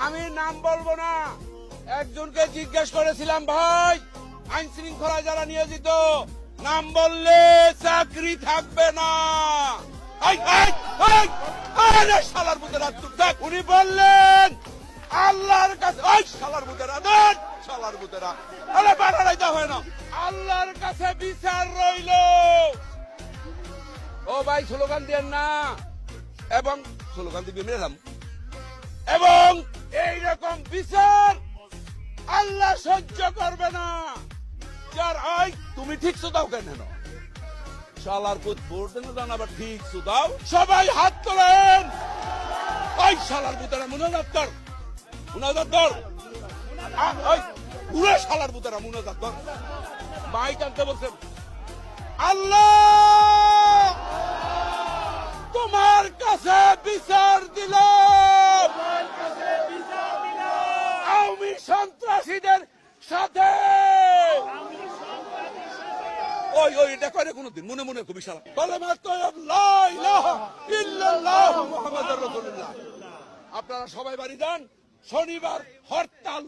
আমি নাম বলবো না, একজনকে জিজ্ঞেস করেছিলাম, ভাই আইন শৃঙ্খলা যারা নিয়োজিত নাম বললে চাকরি থাকবে না। শালার বুধেরা চুপ থাক। উনি বললেন আল্লাহর কাছে, শালার বুধেরা দেন, শালার বুধেরা আরে বাড়াইতে হয় না, আল্লাহর কাছে বিচার রইল। ও ভাই স্লোগান দেন না, এবং স্লোগান দিবি মেলাম, এবং এইরকম বিচার আল্লাহ সহ্য করবে না। যার আই তুমি ঠিক দাও কেন শালার পুত ভোট দেন দান, আবার ঠিক দাও। সবাই হাত তোলেন। ওই শালার পুতেরা মুনাজাত কর, মুনাজাত কর, পুরো শালার পুতেরা মুনাজাত কর। মাইক আনতে বলছেন, আল্লাহ তোমার কাছে বিচার দিল, আওয়ামী সন্ত্রাসীদের সাথে। ওই ওই এটা করে কোনদিন মনে মনে খুবই সারা কালেমা তাইয়্যিব লা ইলাহা ইল্লাল্লাহু মুহাম্মাদুর রাসূলুল্লাহ। আপনারা সবাই বাড়ি যান, শনিবার হরতাল।